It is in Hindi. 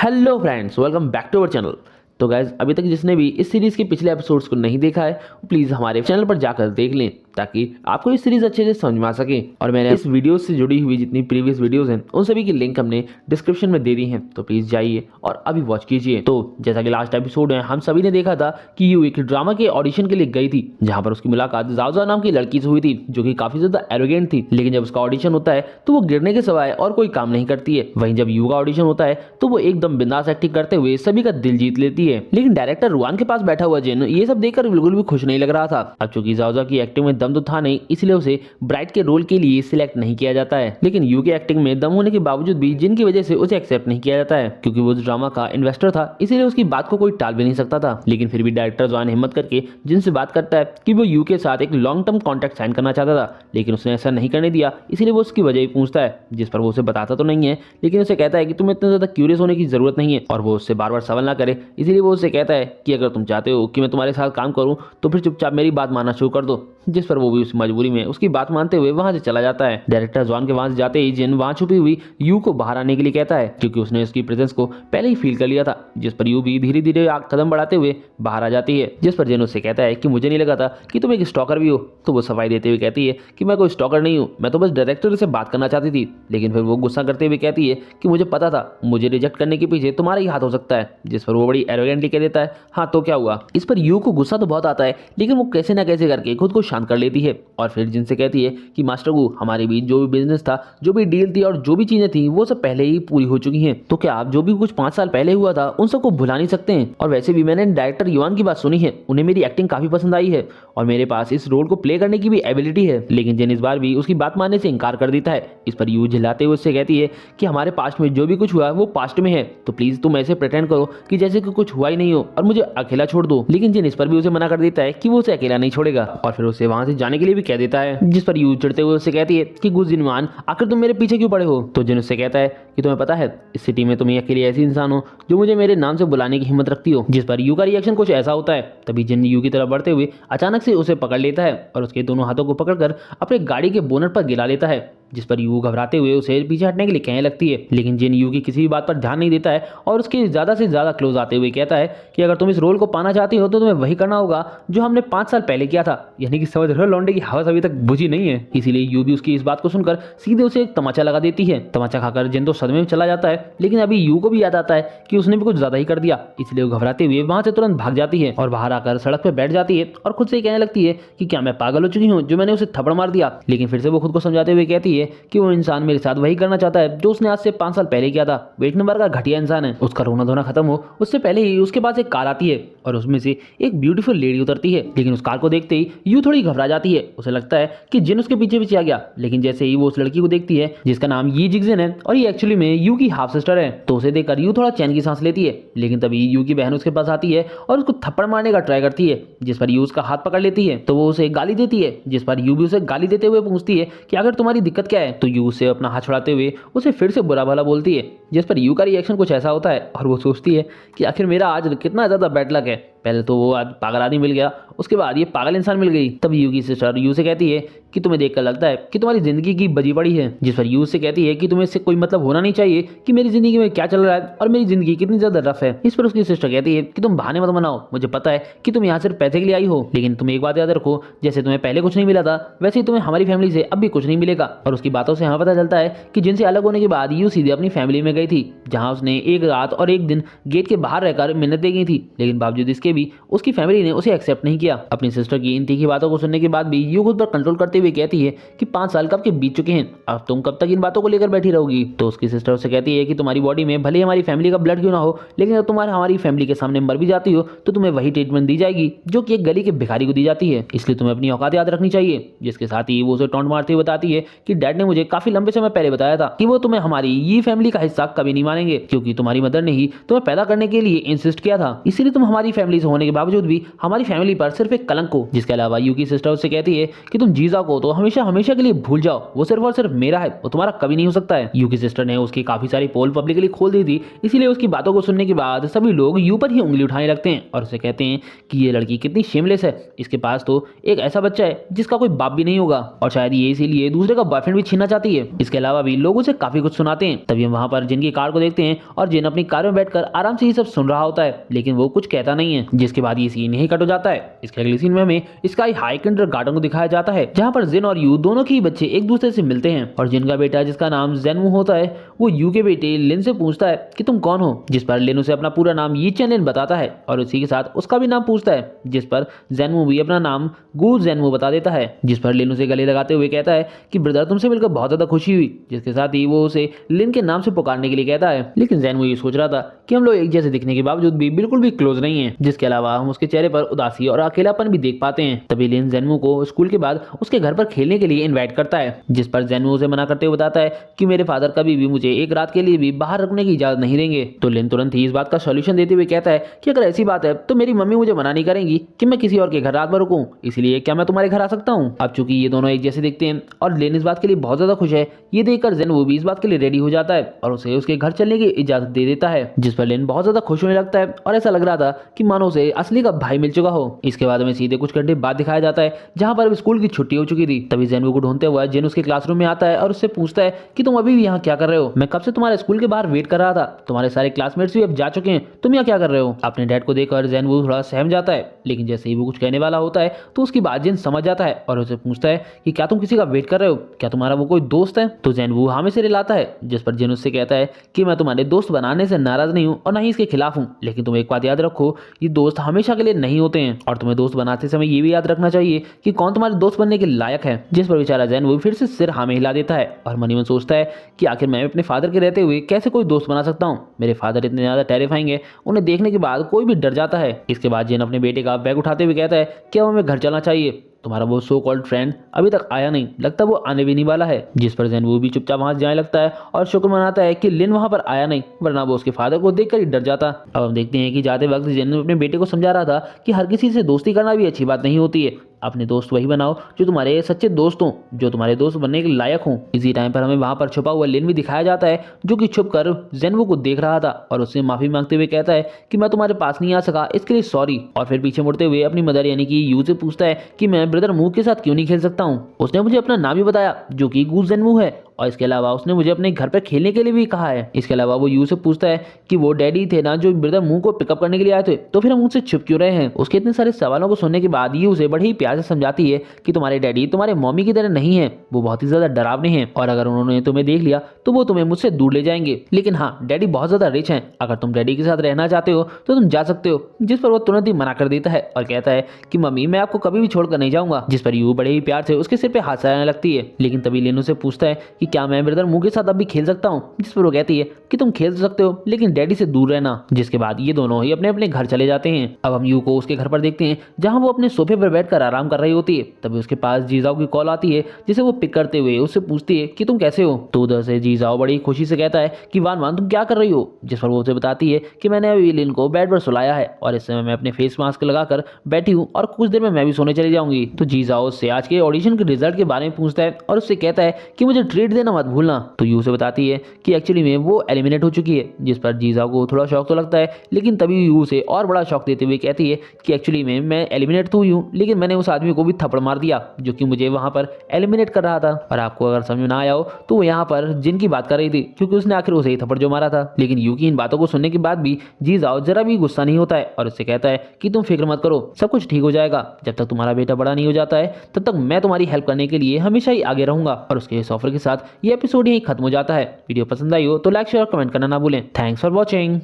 Hello friends, welcome back to our channel. तो गाइज, अभी तक जिसने भी इस सीरीज के पिछले एपिसोड्स को नहीं देखा है वो प्लीज़ हमारे चैनल पर जाकर देख लें ताकि आपको इस सीरीज अच्छे से समझ में आ सके। और मैंने इस वीडियो से जुड़ी हुई जितनी प्रीवियस वीडियोस हैं उन सभी की लिंक हमने डिस्क्रिप्शन में दे दी हैं, तो प्लीज़ जाइए और अभी वॉच कीजिए। तो जैसा कि लास्ट एपिसोड में हम सभी ने देखा था कि यू एक ड्रामा के ऑडिशन के लिए गई थी, जहाँ पर उसकी मुलाकात जाओजा नाम की लड़की से हुई थी जो कि काफ़ी ज़्यादा एरोगेंट थी। लेकिन जब उसका ऑडिशन होता है तो वो गिरने के सिवाय और कोई काम नहीं करती है। वहीं जब यू का ऑडिशन होता है तो वो एकदम बिंदास एक्टिंग करते हुए सभी का दिल जीत लेती है। लेकिन डायरेक्टर रुआन के पास बैठा हुआ जिन ये सब देखकर बिल्कुल भी खुश नहीं लग रहा था। अब चूंकि जाओजा की एक्टिंग में दम तो था नहीं, इसलिए उसे ब्राइट के रोल के लिए सिलेक्ट नहीं किया जाता है। लेकिन यू के एक्टिंग में दम होने के बावजूद भी जिन की वजह से उसे एक्सेप्ट नहीं किया जाता है, क्योंकि वो ड्रामा का इन्वेस्टर था, इसीलिए उसकी बात को कोई टाल भी नहीं सकता था। लेकिन फिर भी डायरेक्टर जुआन हिम्मत करके जिन से बात करता है कि वो यू के साथ एक लॉन्ग टर्म कॉन्ट्रैक्ट साइन करना चाहता था, लेकिन उसने ऐसा नहीं करने दिया। इसीलिए वो उसकी वजह ही पूछता है, जिस पर वो उसे बताता तो नहीं है, लेकिन उसे कहता है कि तुम्हें इतना ज्यादा क्यूरियस होने की जरूरत नहीं है और वो उससे बार बार सवाल ना करे। इसीलिए वो उससे कहता है कि अगर तुम चाहते हो कि मैं तुम्हारे साथ काम करूं तो फिर चुपचाप मेरी बात मानना शुरू कर दो। जिस पर वो भी उस मजबूरी में उसकी बात मानते हुए वहां से चला जाता है। डायरेक्टर जुआन के वहां से जाते ही जिन वहां छुपी हुई यू को बाहर आने के लिए कहता है, क्योंकि उसने उसकी प्रेजेंस को पहले ही फील कर लिया था। जिस पर यू भी धीरे धीरे कदम बढ़ाते हुए बाहर आ जाती है। जिस पर जिन उससे कहता है कि मुझे नहीं लगा था कि तुम एक स्टॉकर भी हो। तो वो सफाई देते हुए कहती है कि मैं कोई स्टॉकर नहीं हूँ, मैं तो बस डायरेक्टर से बात करना चाहती थी। लेकिन फिर वो गुस्सा करते हुए कहती है कि मुझे पता था मुझे रिजेक्ट करने के पीछे तुम्हारा ही हाथ हो सकता है। जिस पर वो बड़ी एरोगेंटली कह देता है, हाँ तो क्या हुआ। इस पर यू को गुस्सा तो बहुत आता है, लेकिन वो कैसे ना कैसे करके खुद को शांत कर लेती है और फिर जिनसे कहती है कि मास्टर गु, हमारे बीच जो भी बिजनेस था, जो भी डील थी और जो भी चीजें थी वो सब पहले ही पूरी हो चुकी हैं। तो क्या आप जो भी कुछ 5 साल पहले हुआ था उन सबको भुला नहीं सकते हैं। और वैसे भी मैंने डायरेक्टर युआन की बात सुनी है, उन्हें मेरी एक्टिंग काफी पसंद आई है और मेरे पास इस रोल को प्ले करने की भी एबिलिटी है। लेकिन जिन इस बार भी उसकी बात मानने से इनकार कर देता है। इस पर यू झिल्लाते हुए उससे कहती है कि हमारे पास्ट में जो भी कुछ हुआ वो पास्ट में है, तो प्लीज तुम ऐसे प्रिटेंड करो कि जैसे कि कुछ हुआ ही नहीं हो और मुझे अकेला छोड़ दो। लेकिन जिन इस पर भी उसे मना कर देता है कि वो उसे अकेला नहीं छोड़ेगा और फिर उसे वहां से जाने के लिए भी कह देता है। जिस पर यू चिढ़ते हुए उससे कहती है कि गुज़िनवान, आखिर तुम मेरे पीछे क्यों पड़े हो। तो जिन उससे कहता है कि तुम्हें पता है इस सिटी में तुम ही अकेले ऐसी इंसान हो जो मुझे मेरे नाम से बुलाने की हिम्मत रखती हो। जिस पर यू का रिएक्शन कुछ ऐसा होता है। तभी जिन यू की तरफ बढ़ते हुए अचानक से उसे पकड़ लेता है और उसके दोनों हाथों को पकड़कर अपने गाड़ी के बोनट पर गिरा लेता है। जिस पर यू घबराते हुए उसे पीछे हटने के लिए कहने लगती है, लेकिन जिन यू की किसी भी बात पर ध्यान नहीं देता है और उसके ज्यादा से ज्यादा क्लोज आते हुए कहता है कि अगर तुम इस रोल को पाना चाहती हो तो तुम्हें वही करना होगा जो हमने 5 साल पहले किया था। यानी कि समझ रहे हो, लौंडे की हवस अभी तक बुझी नहीं है। इसीलिए यू भी उसकी इस बात को सुनकर सीधे उसे एक तमाचा लगा देती है। तमाचा खाकर जिन तो सदमे में चला जाता है, लेकिन अभी यू को भी याद आता है कि उसने भी कुछ ज्यादा ही कर दिया। इसलिए वो घबराते हुए वहां से तुरंत भाग जाती है और बाहर आकर सड़क पर बैठ जाती है और खुद से कहने लगती है कि क्या मैं पागल हो चुकी हूँ जो मैंने उसे थप्पड़ मार दिया। लेकिन फिर से वो खुद को समझाते हुए कहती है कि वो इंसान मेरे साथ वही करना चाहता है जो उसने आज से 5 साल पहले किया था। वो एक नंबर का घटिया इंसान है। उसका रोना धोना खत्म हो उससे पहले ही उसके पास एक कार आती है और उसमें से एक ब्यूटीफुल लेडी उतरती है। लेकिन उस कार को देखते ही यू थोड़ी घबरा जाती है। उसे लगता है कि जिन उसके पीछे पीछे आ गया। लेकिन जैसे ही वो उस लड़की को देखती है जिसका नाम यी जिगजिन है और ये एक्चुअली में यू की हाफ सिस्टर है, तो उसे देखकर यू थोड़ा चैन की सांस लेती है। लेकिन तभी यू की बहन उसके पास आती है और उसको थप्पड़ मारने का ट्राई करती है। जिस पर यू उसका हाथ पकड़ लेती है तो वो उसे गाली देती है। जिस पर यू भी उसे गाली देते हुए पूछती है कि अगर तुम्हारी दिक्कत क्या है। तो यू उसे अपना हाथ छुड़ाते हुए उसे फिर से बुरा भला बोलती है। जिस पर यू का रिएक्शन कुछ ऐसा होता है और वो सोचती है कि आखिर मेरा आज कितना ज्यादा बैड लक है। पहले तो वो आज पागल आदमी मिल गया, उसके बाद ये पागल इंसान मिल गई। तब यू की सिस्टर यू से कहती है कि तुम्हें देखकर लगता है कि तुम्हारी जिंदगी की बजी पड़ी है। जिस पर यू से कहती है कि तुम्हें इससे कोई मतलब होना नहीं चाहिए कि मेरी जिंदगी में क्या चल रहा है और मेरी जिंदगी कितनी ज्यादा रफ है। इस पर उसकी सिस्टर कहती है कि तुम बहाने मत बनाओ, मुझे पता है कि तुम यहाँ सिर्फ पैसे के लिए आई हो, लेकिन तुम एक बात याद रखो, जैसे तुम्हें पहले कुछ नहीं मिला था वैसे ही तुम्हें हमारी फैमिली से अब भी कुछ नहीं मिलेगा। और उसकी बातों से हमें पता चलता है कि जिनसे अलग होने के बाद यू सीधे अपनी फैमिली में गई थी, जहाँ उसने एक रात और एक दिन गेट के बाहर रहकर मिन्नतें की थी। लेकिन बावजूद इसके भी उसकी फैमिली ने उसे एक्सेप्ट नहीं किया। अपनी सिस्टर की इन तीखी बातों को सुनने के बाद भी यू खुद पर कंट्रोल करते हुए कहती है कि 5 साल कब के बीत चुके हैं, अब तुम कब तक इन बातों को लेकर बैठी रहोगी। तो उसकी सिस्टर उसे कहती है कि तुम्हारी बॉडी में भले हमारी फैमिली का ब्लड क्यों ना हो, लेकिन अगर तुम्हारे हमारी फैमिली के सामने मर भी जाती हो तो तुम्हें वही ट्रीटमेंट दी जाएगी जो कि एक गली के भिखारी को दी जाती है। इसलिए तुम्हें अपनी औकात याद रखनी चाहिए। जिसके साथ ही वो उसे टॉन्ट मारते हुए बताती है कि डैड ने मुझे काफी लंबे समय पहले बताया था कि वो तुम्हें हमारी ये फैमिली का हिस्सा कभी नहीं मानेंगे, क्योंकि तुम्हारी मदर ने ही तुम्हें पैदा करने के लिए इंसिस्ट किया था। इसीलिए तुम हमारी फैमिली से होने के बावजूद भी हमारी फैमिली पर सिर्फ एक कलंक हो। जिसके अलावा यू की सिस्टर उससे कहती है कि तुम जीजा को तो हमेशा हमेशा के लिए भूल जाओ, वो सिर्फ और सिर्फ मेरा है, वो तुम्हारा कभी नहीं हो सकता है। यू की सिस्टर ने उसकी काफी सारी पोल पब्लिकली खोल दी थी, इसीलिए उसकी बातों को सुनने के बाद सभी लोग यू पर ही उंगली उठाने लगते हैं और उसे कहते हैं कि ये लड़की कितनी शेमलेस है, इसके पास तो एक ऐसा बच्चा है जिसका कोई बाप भी नहीं होगा और शायद ये इसीलिए दूसरे का बॉयफ्रेंड भी छीनना चाहती है। इसके अलावा भी लोग उसे काफी कुछ सुनाते हैं। तभी हम वहां पर जिन की कार को देखते हैं और जिन अपनी कार में बैठकर आराम से ये सब सुन रहा होता है, लेकिन वो कुछ कहता नहीं है। जिसके बाद ये सीन यही कट हो जाता है। इसके अगले सीन में हमें स्काई हाई किंडरगार्टन को दिखाया जाता है, जहां पर जिन और यू दोनों के ही बच्चे एक दूसरे से मिलते हैं और जिन का बेटा जिसका नाम जेनवू होता है वो यू के बेटे लिन से पूछता है कि तुम कौन हो, जिस पर लिन उसे अपना पूरा नाम यी चेन लिन बताता है और उसी के साथ उसका भी नाम पूछता है, जिस पर जेनवू भी अपना नाम गू जेनवू बता देता है। जिस पर लिन उसे गले लगाते हुए कहता है कि ब्रदर तुमसे मिलकर बहुत ज्यादा खुशी हुई, जिसके साथ ही वो उसे लिन के नाम से पुकारने के लिए कहता है। लेकिन जेनवू ये सोच रहा था कि हम लोग एक जैसे दिखने के बावजूद भी बिल्कुल भी क्लोज नहीं है। जिसके अलावा हम उसके चेहरे पर उदासी और अकेलापन भी देख पाते हैं। तभी लिन जेनवू को स्कूल के बाद उसके घर पर खेलने के लिए इन्वाइट करता है, जिस पर जेनवू उसे मना करते हुए बताता है कि मेरे फादर कभी भी मुझे एक रात के लिए भी बाहर रखने की इजाजत नहीं देंगे। तो लिन तुरंत ही इस बात का सॉल्यूशन देते हुए कहता है कि अगर ऐसी बात है तो मेरी मम्मी मुझे मना नहीं करेंगी कि मैं किसी और के घर रात भर रुकूं, इसलिए क्या मैं तुम्हारे घर आ सकता हूं। अब चूंकि ये दोनों एक जैसे दिखते हैं और लिन इस बात के लिए बहुत ज्यादा खुश है, ये देखकर जेनवू भी इस बात के लिए रेडी हो जाता है और उसे उसके घर चलने की इजाजत दे देता है। जिस पर लिन बहुत ज्यादा खुश होने लगता है और ऐसा लग रहा था कि मानो उसे असली का भाई मिल चुका हो। इसके बाद हमें सीधे कुछ घंटे बाद दिखाया जाता है जहां पर स्कूल की छुट्टी हो चुकी थी। तभी जेनवू को ढूंढते हुआ जिन उसके क्लासरूम में आता है और उससे पूछता है कि तुम अभी भी यहाँ क्या कर रहे हो, मैं कब से तुम्हारे स्कूल के बाहर वेट कर रहा था, तुम्हारे सारे क्लासमेट्स भी अब जा चुके हैं, तुम यहाँ क्या कर रहे हो। अपने डैड को देखकर जेनवू थोड़ा सहम जाता है, लेकिन जैसे ही वो कुछ कहने वाला होता है तो उसकी बात जिन समझ जाता है और उसे पूछता है कि क्या तुम किसी का वेट कर रहे हो, क्या तुम्हारा वो कोई दोस्त है। तो जेनवू हाँ में से रिलाता है, जिस पर जिन उससे कहता है कि मैं तुम्हारे दोस्त बनाने से नाराज नहीं हूँ और ना ही इसके खिलाफ हूँ, लेकिन तुम एक बात याद रखो, ये दोस्त हमेशा के लिए नहीं होते हैं और तुम्हें दोस्त बनाते समय ये भी याद रखना चाहिए कि कौन तुम्हारे दोस्त बनने के लायक है। जिस पर बेचारा जेनवू फिर से सिर हाँ में हिला देता है और मन ही मन सोचता है कि आखिर मैं अपने फादर के रहते हुए कैसे कोई दोस्त बना सकता हूँ, मेरे फादर इतने ज्यादा टेरिफाइंग है, उन्हें देखने के बाद कोई भी डर जाता है। इसके बाद जिन अपने बेटे का बैग उठाते हुए कहता है कि अब हमें घर चलना चाहिए, तुम्हारा वो सो कॉल्ड फ्रेंड अभी तक आया नहीं, लगता वो आने भी नहीं वाला है। जिस पर जेनवू भी चुपचाप वहां जाने लगता है और शुक्र मनाता है कि लिन वहां पर आया नहीं, वरना वो उसके फादर को देखकर ही डर जाता। अब हम देखते हैं कि जाते वक्त जेनवू अपने बेटे को समझा रहा था कि हर किसी से दोस्ती करना भी अच्छी बात नहीं होती है, अपने दोस्त वही बनाओ जो तुम्हारे सच्चे दोस्त हों, जो तुम्हारे दोस्त बनने के लायक हों। इसी टाइम पर हमें वहां पर छुपा हुआ लिन भी दिखाया जाता है, जो कि छुप कर जेनवू को देख रहा था और उससे माफी मांगते हुए कहता है कि मैं तुम्हारे पास नहीं आ सका, इसके लिए सॉरी। और फिर पीछे मुड़ते हुए अपनी मदर यानी कि यू से पूछता है कि मैं ब्रदर मू के साथ क्यों नहीं खेल सकता हूँ। उसने मुझे अपना नाम भी बताया जो कि गू जेनवू है और इसके अलावा उसने मुझे अपने घर पर खेलने के लिए भी कहा है। इसके अलावा वो यू से पूछता है कि वो डैडी थे ना जो ब्रदर मू को पिकअप करने के लिए आए थे, तो फिर हम उनसे छुप क्यों रहे हैं। उसके इतने सारे सवालों को सुनने के बाद ये उसे बड़े ही प्यार से समझाती है कि तुम्हारे डैडी तुम्हारे मम्मी की तरह नहीं है, वो बहुत ही ज्यादा डरावने हैं और अगर उन्होंने तुम्हें देख लिया तो वो तुम्हें मुझसे दूर ले जाएंगे, लेकिन हाँ डैडी बहुत ज्यादा रिच हैं, अगर तुम डैडी के साथ रहना चाहते हो तो तुम जा सकते हो। जिस पर वो तुरंत ही मना कर देता है और कहता है कि मम्मी मैं आपको कभी भी छोड़कर नहीं जाऊंगा। जिस पर यू बड़े ही प्यार से उसके सिर पे हाथ लगाने लगती है, लेकिन तभी लिन से पूछता है कि क्या मैं ब्रदर मू के साथ अब भी खेल सकता हूँ। जिस पर वो कहती है कि तुम खेल सकते हो लेकिन डैडी से दूर रहना। जिसके बाद ये दोनों ही अपने अपने घर चले जाते हैं। अब हम यू को उसके घर पर देखते हैं जहाँ वो अपने सोफे पर बैठकर आराम कर रही होती है। तभी उसके पास जीजाओ की कॉल आती है, जिसे वो पिक करते हुए उससे पूछती है कि तुम कैसे हो। तो उधर से जीजाओ बड़ी खुशी से कहता है कि वान वान तुम क्या कर रही हो। जिस पर वो उसे बताती है कि मैंने अभी लिन को बेड पर सुलाया है और इस समय मैं अपने फेस मास्क लगाकर बैठी हूँ और कुछ देर में मैं भी सोने चली जाऊंगी। तो जीजाओ उससे आज के ऑडिशन के रिजल्ट के बारे में पूछता है और उससे कहता है कि मुझे ट्रीट देना मत भूलना। तो यू से बताती है कि एक्चुअली में वो एलिमिनेट हो चुकी है। जिस पर जीजाओ को थोड़ा शौक तो लगता है, लेकिन तभी यू से और बड़ा शौक देते हुए कहती है कि एक्चुअली में मैं एलिमिनेट तो हुई हूँ, लेकिन मैंने उस आदमी को भी थप्पड़ मार दिया जो कि मुझे वहां पर एलिमिनेट कर रहा था। और आपको अगर समझ में ना आया हो तो वो यहाँ पर जिन की बात कर रही थी, क्योंकि उसने आखिर उसे ही थप्पड़ जो मारा था। लेकिन यू की इन बातों को सुनने के बाद भी जीजाओ जरा भी गुस्सा नहीं होता है और उससे कहता है कि तुम फिक्र मत करो, सब कुछ ठीक हो जाएगा, जब तक तुम्हारा बेटा बड़ा नहीं हो जाता है तब तक मैं तुम्हारी हेल्प करने के लिए हमेशा ही आगे रहूंगा। और उसके इस ऑफर के साथ ये एपिसोड यही खत्म हो जाता है। वीडियो पसंद आई हो तो लाइक शेयर और कमेंट करना ना भूलें। Thanks for watching.